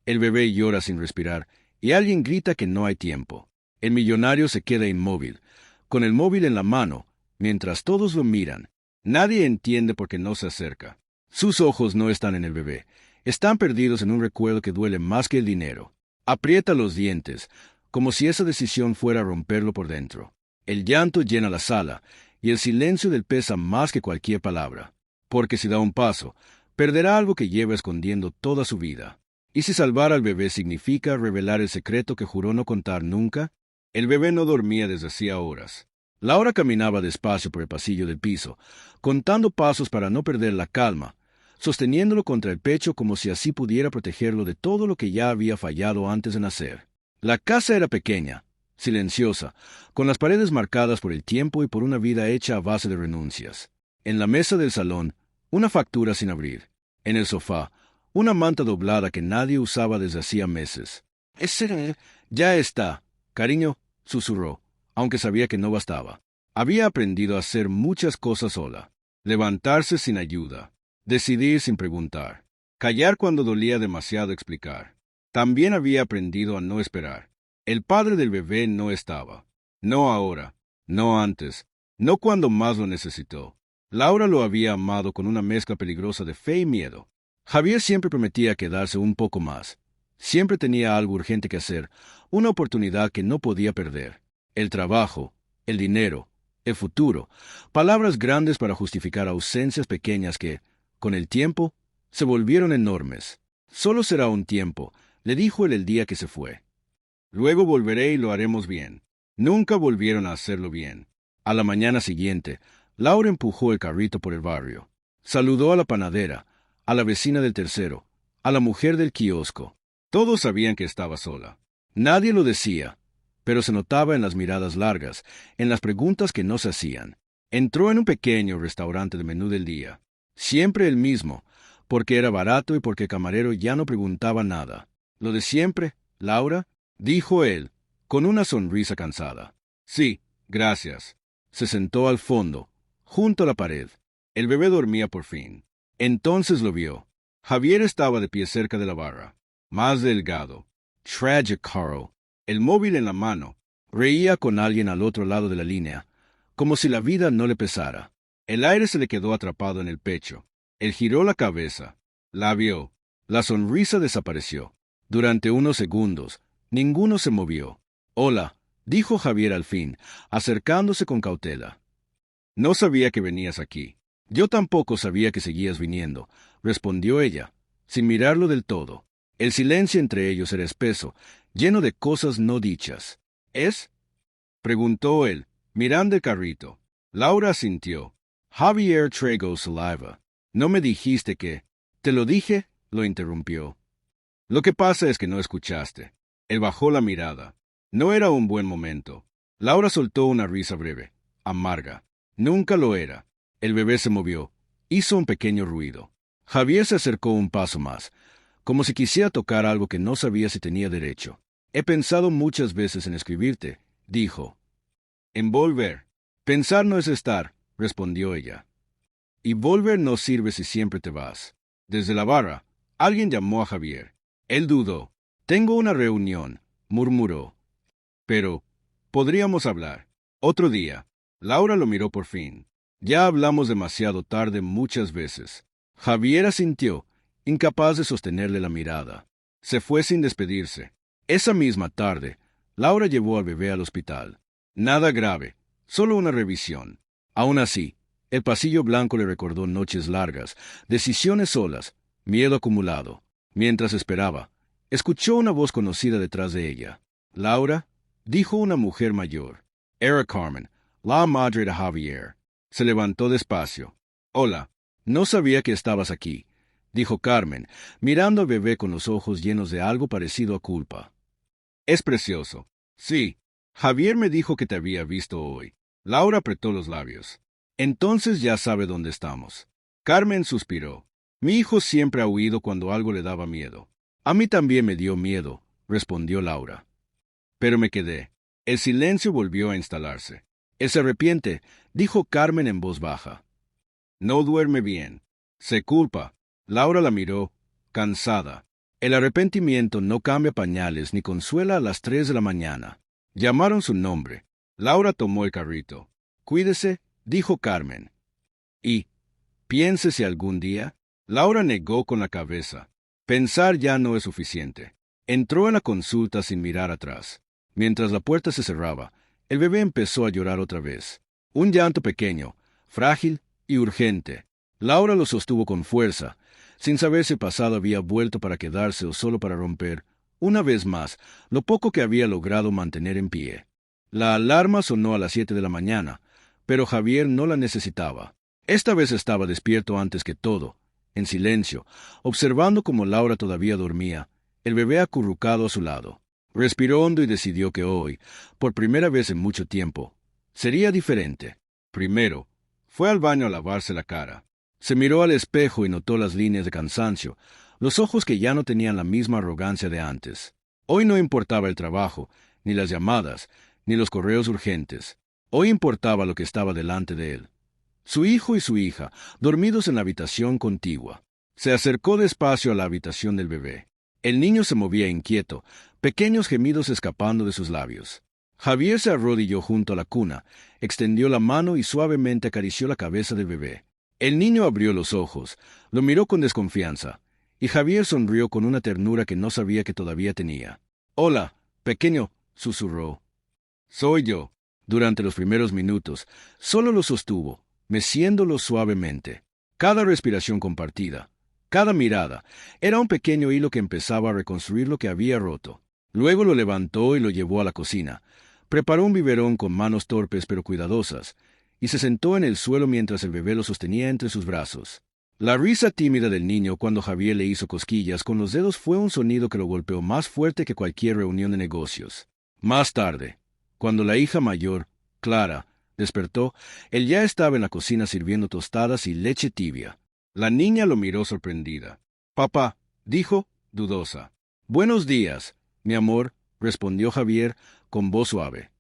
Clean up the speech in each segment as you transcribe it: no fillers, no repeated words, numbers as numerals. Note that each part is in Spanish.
El bebé llora sin respirar y alguien grita que no hay tiempo. El millonario se queda inmóvil, con el móvil en la mano, mientras todos lo miran. Nadie entiende por qué no se acerca. Sus ojos no están en el bebé. Están perdidos en un recuerdo que duele más que el dinero. Aprieta los dientes, como si esa decisión fuera a romperlo por dentro. El llanto llena la sala, y el silencio del pesa más que cualquier palabra. Porque si da un paso, perderá algo que lleva escondiendo toda su vida. ¿Y si salvar al bebé significa revelar el secreto que juró no contar nunca? El bebé no dormía desde hacía horas. Laura caminaba despacio por el pasillo del piso, contando pasos para no perder la calma, sosteniéndolo contra el pecho como si así pudiera protegerlo de todo lo que ya había fallado antes de nacer. La casa era pequeña, silenciosa, con las paredes marcadas por el tiempo y por una vida hecha a base de renuncias. En la mesa del salón, una factura sin abrir. En el sofá, una manta doblada que nadie usaba desde hacía meses. «Ese ya está, cariño», susurró, aunque sabía que no bastaba. Había aprendido a hacer muchas cosas sola. Levantarse sin ayuda. Decidir sin preguntar. Callar cuando dolía demasiado explicar. También había aprendido a no esperar. El padre del bebé no estaba. No ahora. No antes. No cuando más lo necesitó. Laura lo había amado con una mezcla peligrosa de fe y miedo. Javier siempre prometía quedarse un poco más. Siempre tenía algo urgente que hacer, una oportunidad que no podía perder. El trabajo, el dinero, el futuro, palabras grandes para justificar ausencias pequeñas que, con el tiempo, se volvieron enormes. «Solo será un tiempo», le dijo él el día que se fue. «Luego volveré y lo haremos bien». Nunca volvieron a hacerlo bien. A la mañana siguiente, Laura empujó el carrito por el barrio. Saludó a la panadera, a la vecina del tercero, a la mujer del kiosco. Todos sabían que estaba sola. Nadie lo decía, pero se notaba en las miradas largas, en las preguntas que no se hacían. Entró en un pequeño restaurante de menú del día. Siempre el mismo, porque era barato y porque el camarero ya no preguntaba nada. «¿Lo de siempre, Laura?», dijo él, con una sonrisa cansada. «Sí, gracias». Se sentó al fondo, junto a la pared. El bebé dormía por fin. Entonces lo vio. Javier estaba de pie cerca de la barra, más delgado. Tragic Carl. El móvil en la mano. Reía con alguien al otro lado de la línea, como si la vida no le pesara. El aire se le quedó atrapado en el pecho. Él giró la cabeza. La vio. La sonrisa desapareció. Durante unos segundos, ninguno se movió. «Hola», dijo Javier al fin, acercándose con cautela. «No sabía que venías aquí». «Yo tampoco sabía que seguías viniendo», respondió ella, sin mirarlo del todo. El silencio entre ellos era espeso, lleno de cosas no dichas. «¿Es?», preguntó él, mirando el carrito. Laura asintió. «Javier Trego Saliva. No me dijiste que...» «Te lo dije», lo interrumpió. «Lo que pasa es que no escuchaste». Él bajó la mirada. No era un buen momento. Laura soltó una risa breve, amarga. Nunca lo era. El bebé se movió. Hizo un pequeño ruido. Javier se acercó un paso más, como si quisiera tocar algo que no sabía si tenía derecho. «He pensado muchas veces en escribirte», dijo. «En volver». «Pensar no es estar», respondió ella. «Y volver no sirve si siempre te vas». Desde la barra, alguien llamó a Javier. Él dudó. «Tengo una reunión», murmuró. «Pero, podríamos hablar. Otro día». Laura lo miró por fin. «Ya hablamos demasiado tarde muchas veces». Javier asintió, incapaz de sostenerle la mirada. Se fue sin despedirse. Esa misma tarde, Laura llevó al bebé al hospital. Nada grave, solo una revisión. Aún así, el pasillo blanco le recordó noches largas, decisiones solas, miedo acumulado. Mientras esperaba, escuchó una voz conocida detrás de ella. «Laura», dijo una mujer mayor. Era Carmen, la madre de Javier. Se levantó despacio. «Hola, no sabía que estabas aquí», dijo Carmen, mirando al bebé con los ojos llenos de algo parecido a culpa. «Es precioso». «Sí, Javier me dijo que te había visto hoy». Laura apretó los labios. «Entonces ya sabe dónde estamos». Carmen suspiró. «Mi hijo siempre ha huido cuando algo le daba miedo». «A mí también me dio miedo», respondió Laura. «Pero me quedé». El silencio volvió a instalarse. «Él se arrepiente», dijo Carmen en voz baja. «No duerme bien. Se culpa». Laura la miró, cansada. El arrepentimiento no cambia pañales ni consuela a las 3 de la mañana. Llamaron su nombre. Laura tomó el carrito. Cuídese, dijo Carmen. Y, piense si algún día. Laura negó con la cabeza. Pensar ya no es suficiente. Entró en la consulta sin mirar atrás. Mientras la puerta se cerraba, el bebé empezó a llorar otra vez. Un llanto pequeño, frágil y urgente. Laura lo sostuvo con fuerza, sin saber si el pasado había vuelto para quedarse o solo para romper, una vez más, lo poco que había logrado mantener en pie. La alarma sonó a las 7 de la mañana, pero Javier no la necesitaba. Esta vez estaba despierto antes que todo, en silencio, observando cómo Laura todavía dormía, el bebé acurrucado a su lado. Respiró hondo y decidió que hoy, por primera vez en mucho tiempo, sería diferente. Primero, fue al baño a lavarse la cara. Se miró al espejo y notó las líneas de cansancio, los ojos que ya no tenían la misma arrogancia de antes. Hoy no importaba el trabajo, ni las llamadas, ni los correos urgentes. Hoy importaba lo que estaba delante de él. Su hijo y su hija, dormidos en la habitación contigua. Se acercó despacio a la habitación del bebé. El niño se movía inquieto, pequeños gemidos escapando de sus labios. Javier se arrodilló junto a la cuna, extendió la mano y suavemente acarició la cabeza del bebé. El niño abrió los ojos, lo miró con desconfianza, y Javier sonrió con una ternura que no sabía que todavía tenía. «Hola, pequeño», susurró. «Soy yo». Durante los primeros minutos, solo lo sostuvo, meciéndolo suavemente. Cada respiración compartida, cada mirada, era un pequeño hilo que empezaba a reconstruir lo que había roto. Luego lo levantó y lo llevó a la cocina. Preparó un biberón con manos torpes pero cuidadosas, y se sentó en el suelo mientras el bebé lo sostenía entre sus brazos. La risa tímida del niño cuando Javier le hizo cosquillas con los dedos fue un sonido que lo golpeó más fuerte que cualquier reunión de negocios. Más tarde, cuando la hija mayor, Clara, despertó, él ya estaba en la cocina sirviendo tostadas y leche tibia. La niña lo miró sorprendida. «Papá», dijo, dudosa. «Buenos días, mi amor», respondió Javier con voz suave.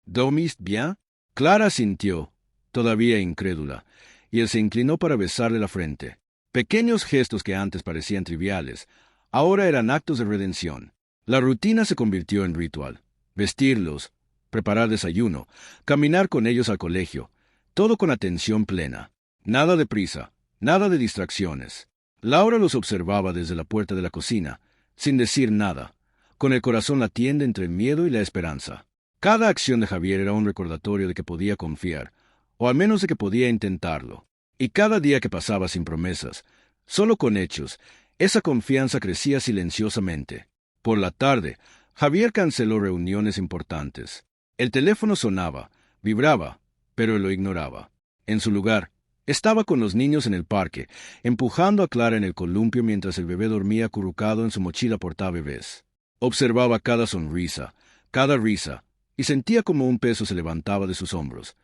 «¿Dormís bien?» Clara asintió, todavía incrédula, y él se inclinó para besarle la frente. Pequeños gestos que antes parecían triviales, ahora eran actos de redención. La rutina se convirtió en ritual. Vestirlos, preparar desayuno, caminar con ellos al colegio, todo con atención plena. Nada de prisa, nada de distracciones. Laura los observaba desde la puerta de la cocina, sin decir nada, con el corazón latiendo entre el miedo y la esperanza. Cada acción de Javier era un recordatorio de que podía confiar, o al menos de que podía intentarlo. Y cada día que pasaba sin promesas, solo con hechos, esa confianza crecía silenciosamente. Por la tarde, Javier canceló reuniones importantes. El teléfono sonaba, vibraba, pero él lo ignoraba. En su lugar, estaba con los niños en el parque, empujando a Clara en el columpio mientras el bebé dormía acurrucado en su mochila portabebés. Observaba cada sonrisa, cada risa, y sentía como un peso se levantaba de sus hombros.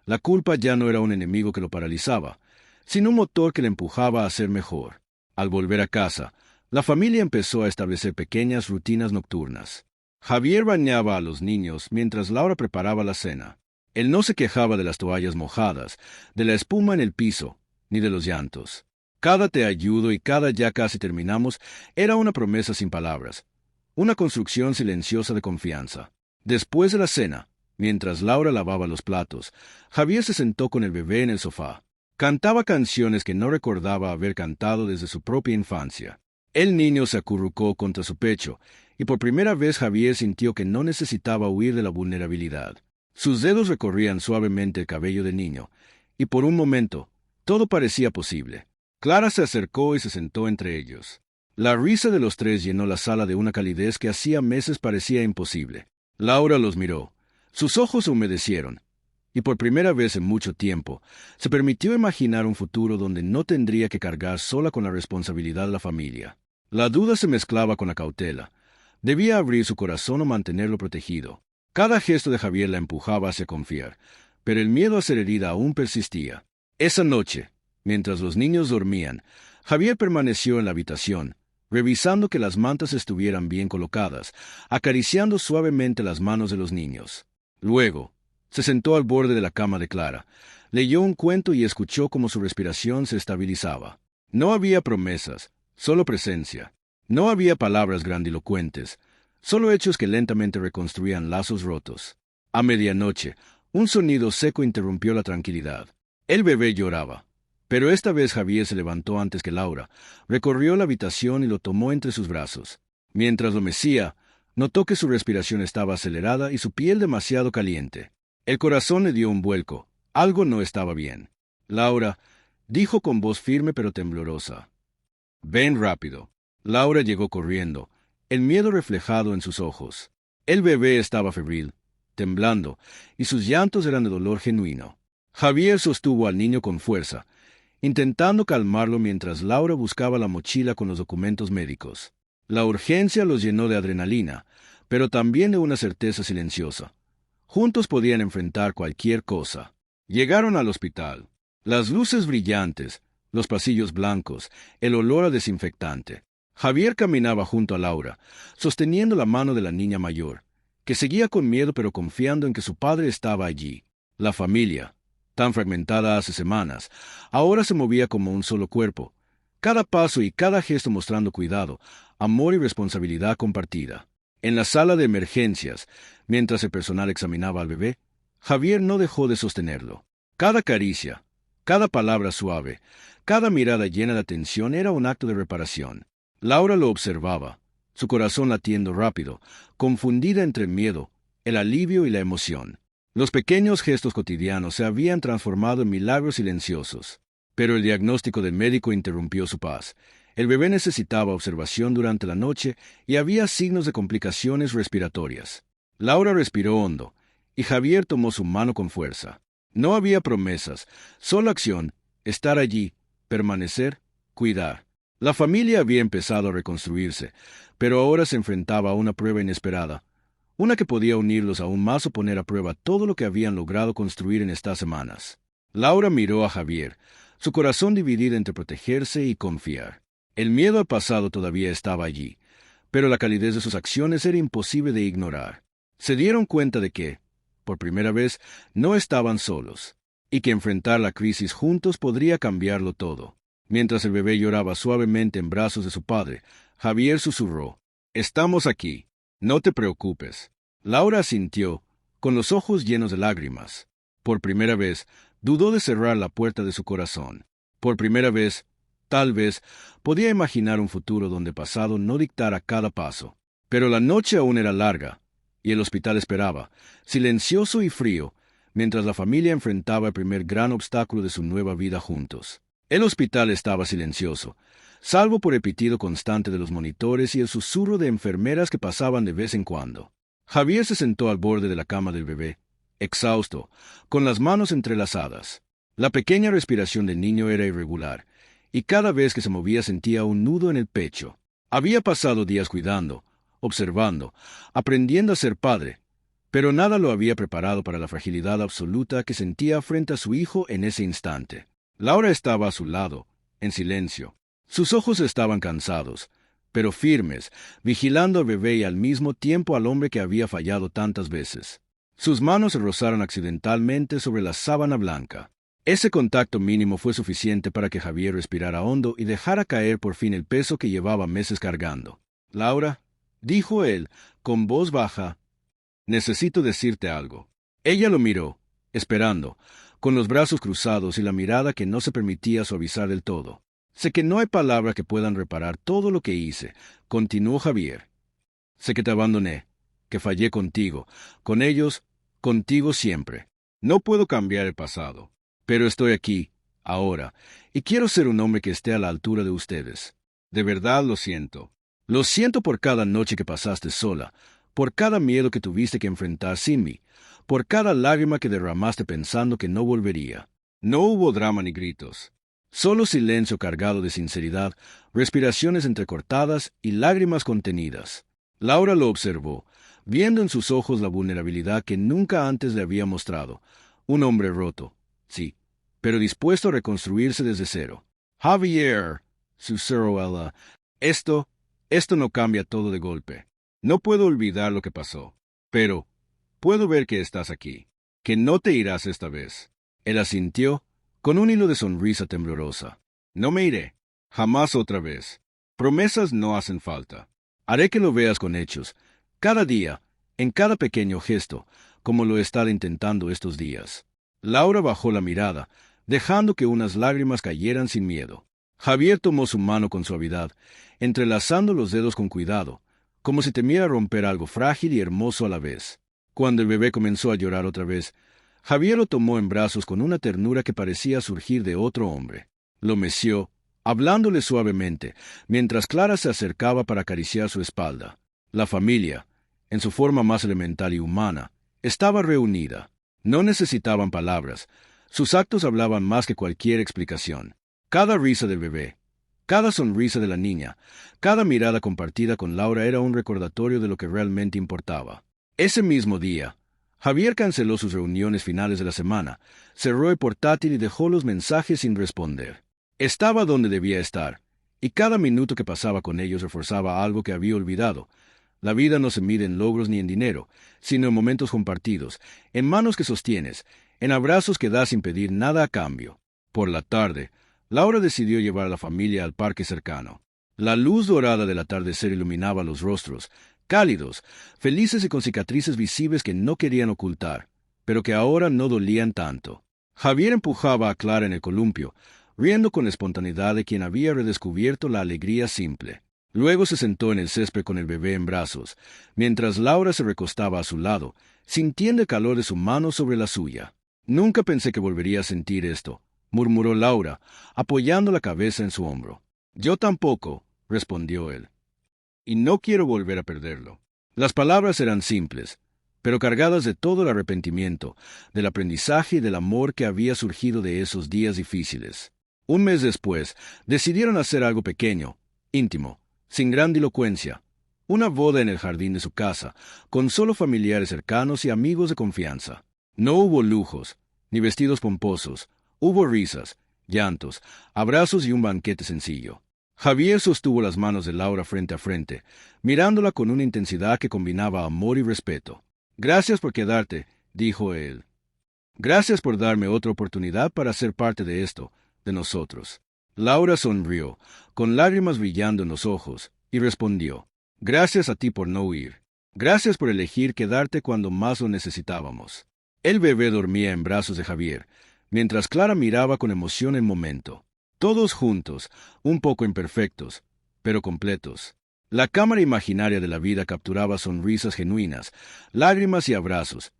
La culpa ya no era un enemigo que lo paralizaba, sino un motor que le empujaba a ser mejor. Al volver a casa, la familia empezó a establecer pequeñas rutinas nocturnas. Javier bañaba a los niños mientras Laura preparaba la cena. Él no se quejaba de las toallas mojadas, de la espuma en el piso, ni de los llantos. Cada te ayudo y cada ya casi terminamos era una promesa sin palabras, una construcción silenciosa de confianza. Después de la cena, mientras Laura lavaba los platos, Javier se sentó con el bebé en el sofá. Cantaba canciones que no recordaba haber cantado desde su propia infancia. El niño se acurrucó contra su pecho, y por primera vez Javier sintió que no necesitaba huir de la vulnerabilidad. Sus dedos recorrían suavemente el cabello del niño, y por un momento, todo parecía posible. Clara se acercó y se sentó entre ellos. La risa de los tres llenó la sala de una calidez que hacía meses parecía imposible. Laura los miró. Sus ojos se humedecieron, y por primera vez en mucho tiempo, se permitió imaginar un futuro donde no tendría que cargar sola con la responsabilidad de la familia. La duda se mezclaba con la cautela. Debía abrir su corazón o mantenerlo protegido. Cada gesto de Javier la empujaba hacia confiar, pero el miedo a ser herida aún persistía. Esa noche, mientras los niños dormían, Javier permaneció en la habitación, revisando que las mantas estuvieran bien colocadas, acariciando suavemente las manos de los niños. Luego, se sentó al borde de la cama de Clara, leyó un cuento y escuchó cómo su respiración se estabilizaba. No había promesas, solo presencia. No había palabras grandilocuentes, solo hechos que lentamente reconstruían lazos rotos. A medianoche, un sonido seco interrumpió la tranquilidad. El bebé lloraba. Pero esta vez Javier se levantó antes que Laura, recorrió la habitación y lo tomó entre sus brazos. Mientras lo mecía, notó que su respiración estaba acelerada y su piel demasiado caliente. El corazón le dio un vuelco. Algo no estaba bien. Laura, dijo con voz firme pero temblorosa. Ven rápido. Laura llegó corriendo, el miedo reflejado en sus ojos. El bebé estaba febril, temblando, y sus llantos eran de dolor genuino. Javier sostuvo al niño con fuerza, intentando calmarlo mientras Laura buscaba la mochila con los documentos médicos. La urgencia los llenó de adrenalina, pero también de una certeza silenciosa. Juntos podían enfrentar cualquier cosa. Llegaron al hospital. Las luces brillantes, los pasillos blancos, el olor a desinfectante. Javier caminaba junto a Laura, sosteniendo la mano de la niña mayor, que seguía con miedo pero confiando en que su padre estaba allí. La familia, tan fragmentada hace semanas, ahora se movía como un solo cuerpo, cada paso y cada gesto mostrando cuidado, amor y responsabilidad compartida. En la sala de emergencias, mientras el personal examinaba al bebé, Javier no dejó de sostenerlo. Cada caricia, cada palabra suave, cada mirada llena de atención era un acto de reparación. Laura lo observaba, su corazón latiendo rápido, confundida entre el miedo, el alivio y la emoción. Los pequeños gestos cotidianos se habían transformado en milagros silenciosos. Pero el diagnóstico del médico interrumpió su paz. El bebé necesitaba observación durante la noche y había signos de complicaciones respiratorias. Laura respiró hondo, y Javier tomó su mano con fuerza. No había promesas, solo acción, estar allí, permanecer, cuidar. La familia había empezado a reconstruirse, pero ahora se enfrentaba a una prueba inesperada, una que podía unirlos aún más o poner a prueba todo lo que habían logrado construir en estas semanas. Laura miró a Javier, su corazón dividido entre protegerse y confiar. El miedo al pasado todavía estaba allí, pero la calidez de sus acciones era imposible de ignorar. Se dieron cuenta de que, por primera vez, no estaban solos, y que enfrentar la crisis juntos podría cambiarlo todo. Mientras el bebé lloraba suavemente en brazos de su padre, Javier susurró, «Estamos aquí, no te preocupes». Laura asintió, con los ojos llenos de lágrimas. Por primera vez, dudó de cerrar la puerta de su corazón. Por primera vez, tal vez, podía imaginar un futuro donde pasado no dictara cada paso. Pero la noche aún era larga, y el hospital esperaba, silencioso y frío, mientras la familia enfrentaba el primer gran obstáculo de su nueva vida juntos. El hospital estaba silencioso, salvo por el pitido constante de los monitores y el susurro de enfermeras que pasaban de vez en cuando. Javier se sentó al borde de la cama del bebé, exhausto, con las manos entrelazadas. La pequeña respiración del niño era irregular, y cada vez que se movía sentía un nudo en el pecho. Había pasado días cuidando, observando, aprendiendo a ser padre, pero nada lo había preparado para la fragilidad absoluta que sentía frente a su hijo en ese instante. Laura estaba a su lado, en silencio. Sus ojos estaban cansados, pero firmes, vigilando al bebé y al mismo tiempo al hombre que había fallado tantas veces. Sus manos se rozaron accidentalmente sobre la sábana blanca. Ese contacto mínimo fue suficiente para que Javier respirara hondo y dejara caer por fin el peso que llevaba meses cargando. «Laura», dijo él, con voz baja, «necesito decirte algo». Ella lo miró, esperando, con los brazos cruzados y la mirada que no se permitía suavizar del todo. «Sé que no hay palabra que puedan reparar todo lo que hice», continuó Javier. «Sé que te abandoné, que fallé contigo, con ellos, contigo siempre. No puedo cambiar el pasado, pero estoy aquí, ahora, y quiero ser un hombre que esté a la altura de ustedes. De verdad lo siento. Lo siento por cada noche que pasaste sola, por cada miedo que tuviste que enfrentar sin mí, por cada lágrima que derramaste pensando que no volvería. No hubo drama ni gritos. Solo silencio cargado de sinceridad, respiraciones entrecortadas y lágrimas contenidas». Laura lo observó, viendo en sus ojos la vulnerabilidad que nunca antes le había mostrado. Un hombre roto, sí, pero dispuesto a reconstruirse desde cero. «Javier», susurró ella, esto no cambia todo de golpe. No puedo olvidar lo que pasó, pero puedo ver que estás aquí, que no te irás esta vez». Él asintió, con un hilo de sonrisa temblorosa. «No me iré, jamás otra vez. Promesas no hacen falta. Haré que lo veas con hechos, cada día, en cada pequeño gesto, como lo he estado intentando estos días. Laura bajó la mirada, dejando que unas lágrimas cayeran sin miedo. Javier tomó su mano con suavidad, entrelazando los dedos con cuidado, como si temiera romper algo frágil y hermoso a la vez. Cuando el bebé comenzó a llorar otra vez, Javier lo tomó en brazos con una ternura que parecía surgir de otro hombre. Lo meció, hablándole suavemente, mientras Clara se acercaba para acariciar su espalda. La familia, en su forma más elemental y humana, estaba reunida. No necesitaban palabras. Sus actos hablaban más que cualquier explicación. Cada risa del bebé, cada sonrisa de la niña, cada mirada compartida con Laura era un recordatorio de lo que realmente importaba. Ese mismo día, Javier canceló sus reuniones finales de la semana, cerró el portátil y dejó los mensajes sin responder. Estaba donde debía estar, y cada minuto que pasaba con ellos reforzaba algo que había olvidado. La vida no se mide en logros ni en dinero, sino en momentos compartidos, en manos que sostienes, en abrazos que das sin pedir nada a cambio. Por la tarde, Laura decidió llevar a la familia al parque cercano. La luz dorada del atardecer iluminaba los rostros, cálidos, felices y con cicatrices visibles que no querían ocultar, pero que ahora no dolían tanto. Javier empujaba a Clara en el columpio, riendo con la espontaneidad de quien había redescubierto la alegría simple. Luego se sentó en el césped con el bebé en brazos, mientras Laura se recostaba a su lado, sintiendo el calor de su mano sobre la suya. «Nunca pensé que volvería a sentir esto», murmuró Laura, apoyando la cabeza en su hombro. «Yo tampoco», respondió él. «Y no quiero volver a perderlo». Las palabras eran simples, pero cargadas de todo el arrepentimiento, del aprendizaje y del amor que había surgido de esos días difíciles. Un mes después, decidieron hacer algo pequeño, íntimo, sin grandilocuencia. Una boda en el jardín de su casa, con solo familiares cercanos y amigos de confianza. No hubo lujos, ni vestidos pomposos. Hubo risas, llantos, abrazos y un banquete sencillo. Javier sostuvo las manos de Laura frente a frente, mirándola con una intensidad que combinaba amor y respeto. «Gracias por quedarte», dijo él. «Gracias por darme otra oportunidad para ser parte de esto, de nosotros». Laura sonrió, con lágrimas brillando en los ojos, y respondió: «Gracias a ti por no huir. Gracias por elegir quedarte cuando más lo necesitábamos». El bebé dormía en brazos de Javier, mientras Clara miraba con emoción el momento. Todos juntos, un poco imperfectos, pero completos. La cámara imaginaria de la vida capturaba sonrisas genuinas, lágrimas y abrazos.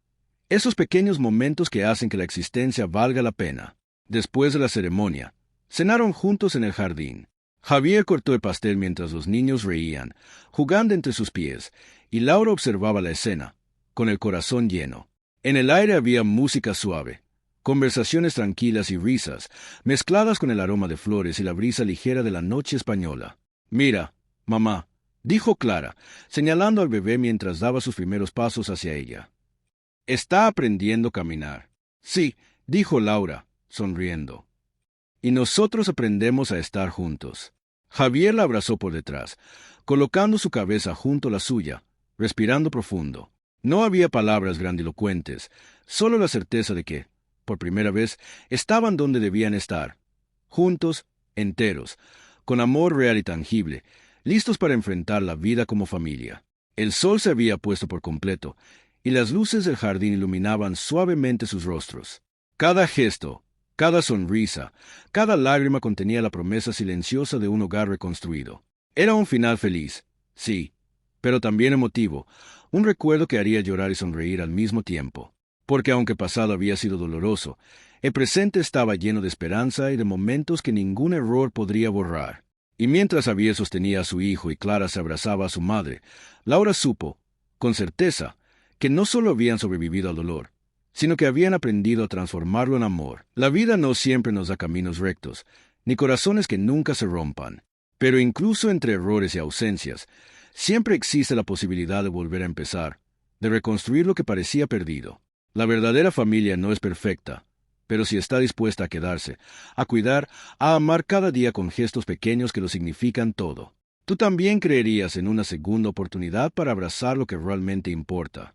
Esos pequeños momentos que hacen que la existencia valga la pena. Después de la ceremonia, cenaron juntos en el jardín. Javier cortó el pastel mientras los niños reían, jugando entre sus pies, y Laura observaba la escena, con el corazón lleno. En el aire había música suave, conversaciones tranquilas y risas, mezcladas con el aroma de flores y la brisa ligera de la noche española. «Mira, mamá», dijo Clara, señalando al bebé mientras daba sus primeros pasos hacia ella. «Está aprendiendo a caminar». «Sí», dijo Laura, sonriendo. «Y nosotros aprendemos a estar juntos». Javier la abrazó por detrás, colocando su cabeza junto a la suya, respirando profundo. No había palabras grandilocuentes, solo la certeza de que, por primera vez, estaban donde debían estar, juntos, enteros, con amor real y tangible, listos para enfrentar la vida como familia. El sol se había puesto por completo, y las luces del jardín iluminaban suavemente sus rostros. Cada gesto, cada sonrisa, cada lágrima contenía la promesa silenciosa de un hogar reconstruido. Era un final feliz, sí, pero también emotivo, un recuerdo que haría llorar y sonreír al mismo tiempo. Porque aunque el pasado había sido doloroso, el presente estaba lleno de esperanza y de momentos que ningún error podría borrar. Y mientras Javier sostenía a su hijo y Clara se abrazaba a su madre, Laura supo, con certeza, que no solo habían sobrevivido al dolor, sino que habían aprendido a transformarlo en amor. La vida no siempre nos da caminos rectos, ni corazones que nunca se rompan. Pero incluso entre errores y ausencias, siempre existe la posibilidad de volver a empezar, de reconstruir lo que parecía perdido. La verdadera familia no es perfecta, pero si está dispuesta a quedarse, a cuidar, a amar cada día con gestos pequeños que lo significan todo. Tú también creerías en una segunda oportunidad para abrazar lo que realmente importa.